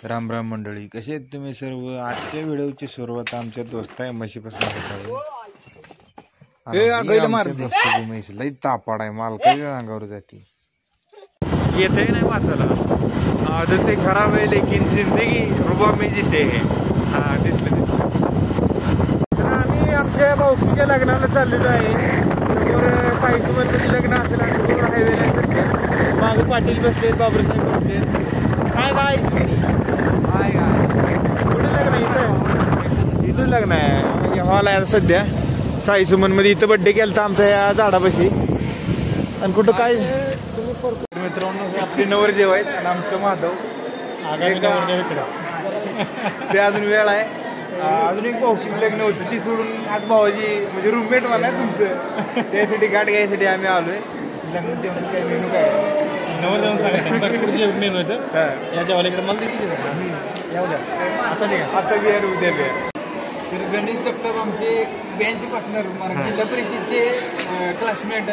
राम राम मंडळी, कसे आहेत तुम्ही सर्व। आजच्या व्हिडिओची सुरुवात आमच्या दोस्त आहे म्हशीपासून दोस्ताची म्हैस लई तापाड आहे, मालकाच्या अंगावर जाते। येते नाही वाचायला आदत ते खराब है लेकिन जिंदगी रुबा में जीते है। हा दिसलं तर आम्ही आमच्या भाऊकीच्या लग्नाला चाललेलो आहे। समोर साईसोबत लग्न असेल आणि समोर हायवेला आहे सध्या। मागे पाटील बसलेत, बाबरसाहेब बसलेत। काय काय काय काय कुठे लग्न आहे? इथंच लग्न आहे, हॉल आहे सध्या साईसुमन मध्ये। इथं बड्डे केलता आमचा या झाडापाशी। आणि कुठं काय मित्रांनो, आपले नवरदेव आहेत आणि आमचं माधव ते अजून वेळ आहे। अजून एक भाऊकीचं लग्न होतं, ती सोडून आज भावाजी म्हणजे रूममेट म्हणा तुमचं, त्यासाठी गाठ घ्यायसाठी आम्ही आलोय। लग्न जेवण काय मेनू काय नवरदेव सांगा मेनू होतं या जेवायला मला दिसत आता बिहार उद्या बिहार। तर गणेश जगताप आमचे बँच पार्टनर, जिल्हा परिषदचे क्लासमेट,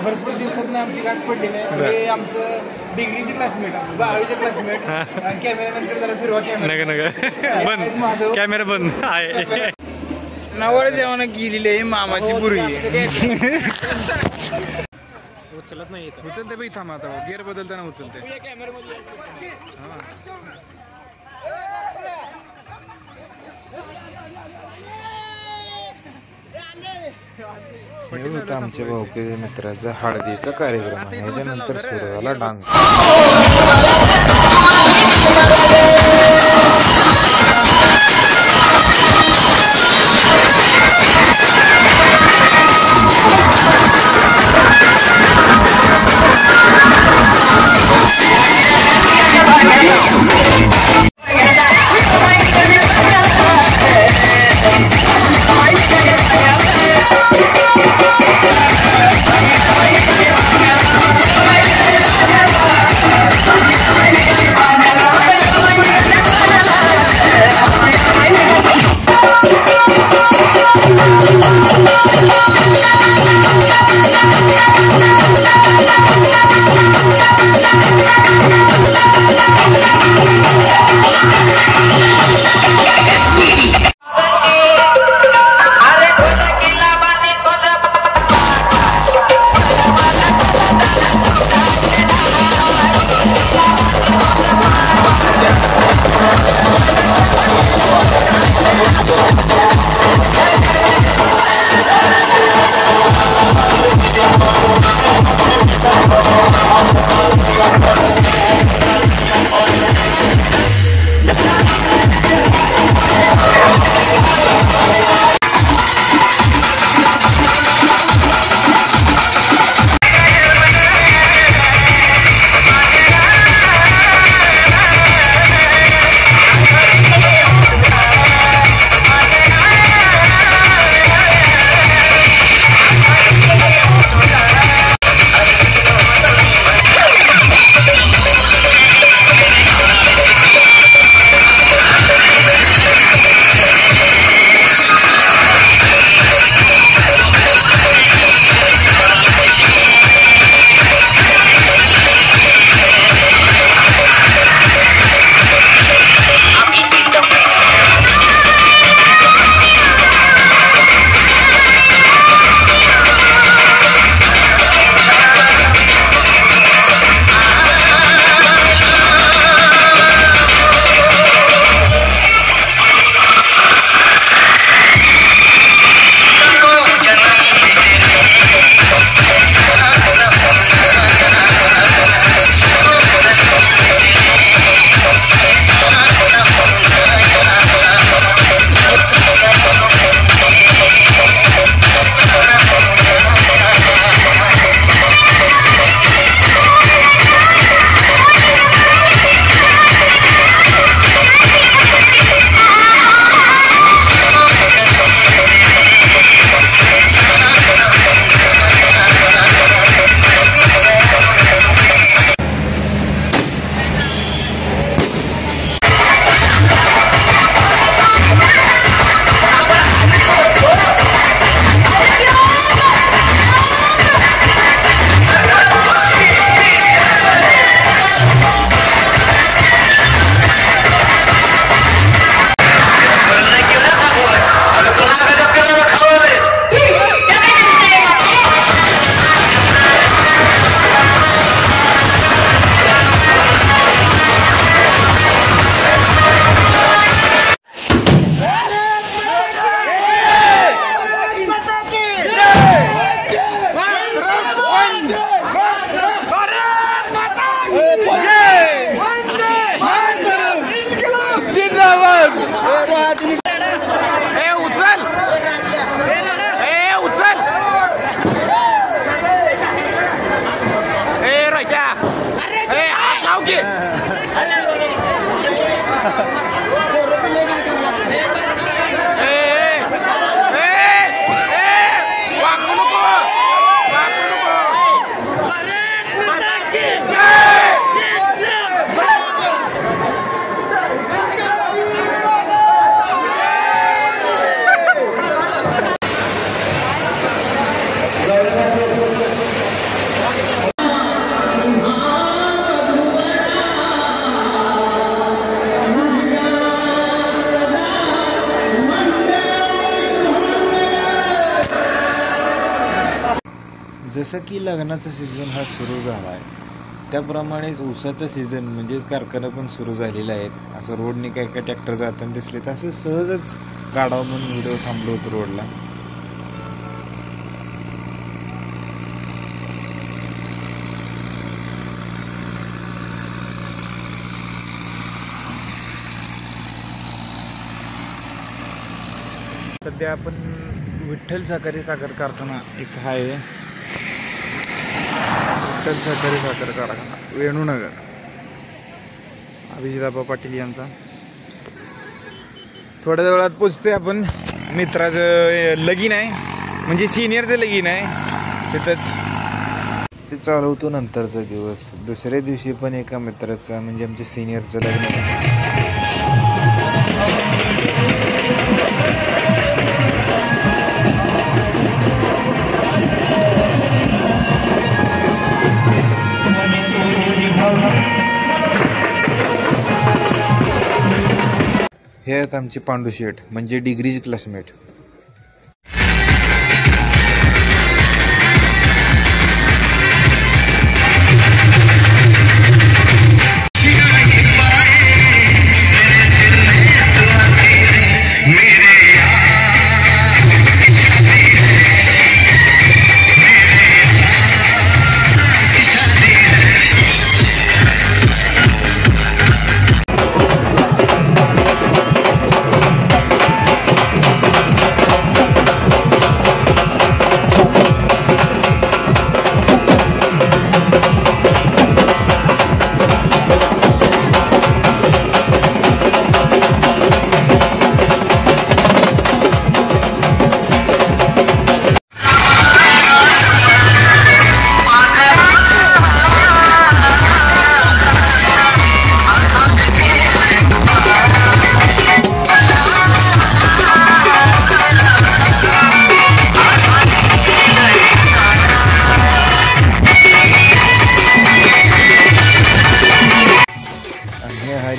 भरपूर दिवसात आमची गाठ पडलेली आहे। हे आमचं डिग्रीचे क्लासमेट, 12वीचे क्लासमेट। कॅमेरामॅन कडे जरा फिरवा कॅमेरा, कॅमेरा बंद आहे। नवर जेवण गेलेली आहे मामाची पुरगी। उचलत नाही, उचलते बाई, थांबा आता गेअर बदलताना उचलते। हे होतं आमच्या भाऊकीच्या मित्राचा हळदीचा कार्यक्रम आहे। ह्याच्यानंतर सुरू झाला डान्स। वाकू नको, वाकू नको. जसं की लग्नाचा सीझन हा सुरू झाला आहे त्याप्रमाणेच ऊसाचा सीझन म्हणजेच कारखाना पण सुरू झालेला आहेत. असं रोडने काय काय ट्रॅक्टर जाताना दिसले तर असं सहजच गाडावं म्हणून व्हिडिओ थांबलो होतो रोडला. सध्या आपण विठ्ठल सहकारी साखर कारखाना इथं आहे. विठ्ठल सहकारी साखर कारखाना वेणूनगर, अभिजिताबा पाटील यांचा. थोड्या वेळात पोचतोय आपण. मित्राचं लगीन आहे, म्हणजे सिनियरचं लगीन आहे तिथंच. ते चालवतो नंतरचा दिवस. दुसऱ्या दिवशी पण एका मित्राचा म्हणजे आमच्या सिनियरचं लग्न होतं. हे आहेत आमचे पांडू शेठ म्हणजे डिग्रीचे क्लासमेट.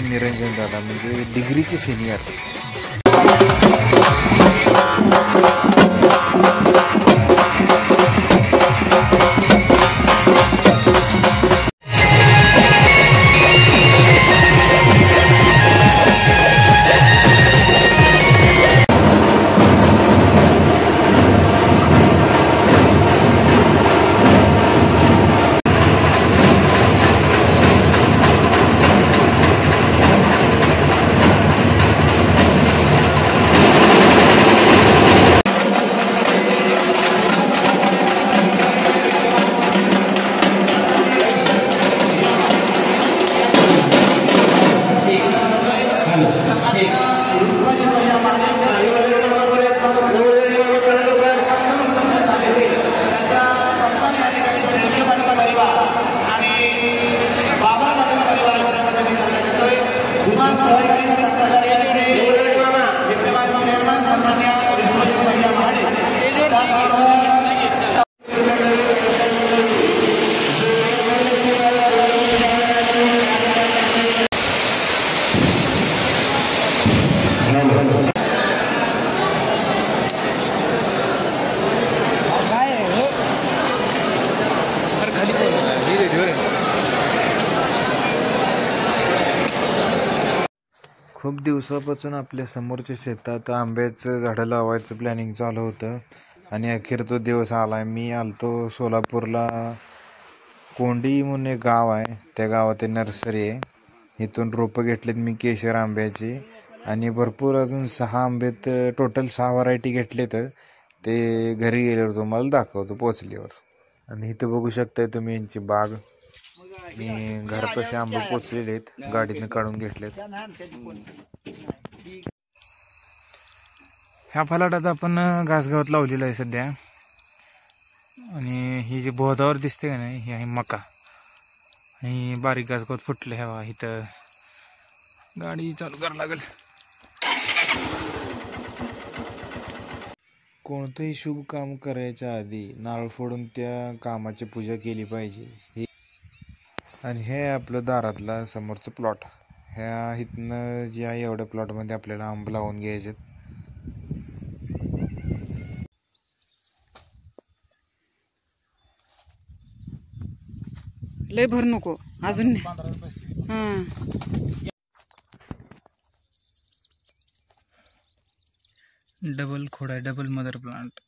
निरंजन दादा म्हणजे डिग्रीचे सिनियर. खूप दिवसापासून आपल्या समोरच्या शेतात आंब्याचं झाडं लावायचं प्लॅनिंग चालू होतं आणि अखेर तो दिवस आला. मी आलतो सोलापूरला. कोंडी म्हणून एक गाव आहे, त्या गावात नर्सरी आहे. इथून रोपं घेतलेत मी केशर आंब्याची आणि भरपूर अजून 6 आंबेत टोटल 6 व्हरायटी घेतले. तर ते घरी गेल्यावर तुम्हाला दाखवतो पोचल्यावर. आणि इथं बघू शकताय तुम्ही यांची बाग. आणि घरापाशी आंबे पोचलेले आहेत, गाडीतनं काढून घेतलेत. ह्या फलाटात आपण घासगावात लावलेला आहे सध्या. आणि ही जी बोधावर दिसते का नाही, ही आहे मका. आणि बारीक घासगावात फुटले हवा. इथं गाडी चालू करावं लागेल. कोणतंही शुभ काम करायच्या आधी नारळ फोडून त्या कामाची पूजा केली पाहिजे. आणि हे आपलं दारातला समोरचं प्लॉट. ह्या इथनं ज्या एवढ्या प्लॉटमध्ये आपल्याला आंब लावून घ्यायचे. लय भर नको अजून. हां डबल खोडा, डबल मदर प्लांट.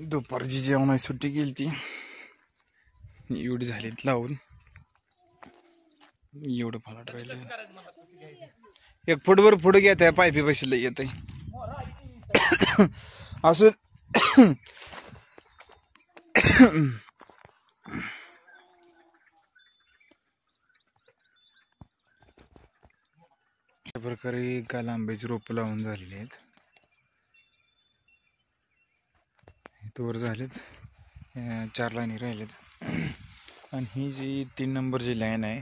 दुपारची जेवणाची सुट्टी केली ती एवढी झाली लावून. एवढं फलाट राहिलं. 1 फूटभर पुढे घेत आहे, पायपी बसले येत आहे असं. अशा प्रकारे काल आंब्याची रोपं लावून झालेली आहेत. तोवर झालेत, 4 लाईनी राहिलेत. आणि ही जी 3 नंबरची लाईन आहे,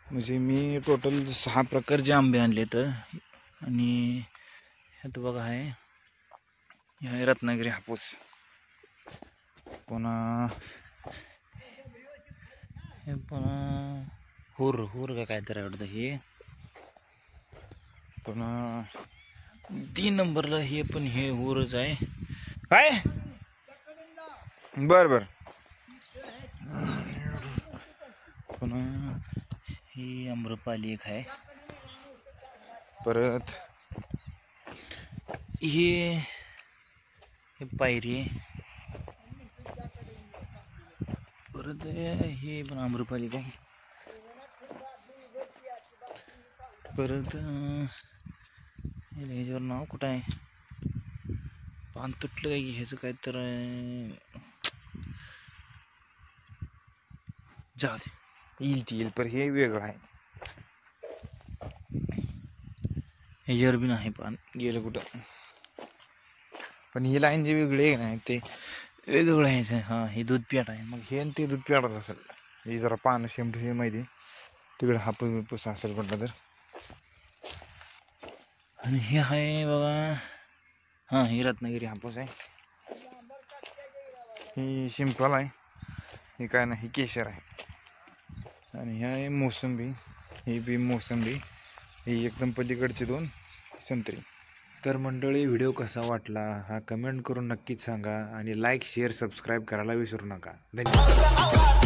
म्हणजे मी टोटल 6 प्रकारचे आंबे आणलेत. आणि ह्यात बघा आहे रत्नागिरी हापूस, पुन्हा हुर का काय तर आवडतं हे. पुन्हा 3 नंबरला हे पण हे हुरच आहे काय. बर. पुन्हा ही आम्रपाली एक आहे. परत हे पायरी आहे. परत हे पण आम्रपाली आहे. परत ह्याच्यावर नाव कुठं आहे, पान तुटलं काय की ह्याचं काय तर जाऊ दे, येईल पण हे वेगळं आहे. ह्याच्यावर बी नाही पान, गेलं कुठं. पण ही लाईन जी वेगळी आहे ना ते वेगवेगळं आहे. हां हे दूध पेट आहे, मग हे ते दूध पेटच असेल. हे जरा पानं शेमटी माहिती तिकडे हापूस बिपूस असेल कुठला तर. आणि हे आहे बघा, हां ही रत्नागिरी हापूस आहे. ही सिंपल आहे, ही काय नाही, ही केशर आहे. आणि ह्या आहे मोसंबी, ही बी मोसंबी. ही एकदम पलीकडची 2 संत्री. तर मंडळी, व्हिडिओ कसा वाटला हा कमेंट करून नक्कीच सांगा. आणि लाईक, शेअर, सबस्क्राईब करायला विसरू नका. धन्यवाद.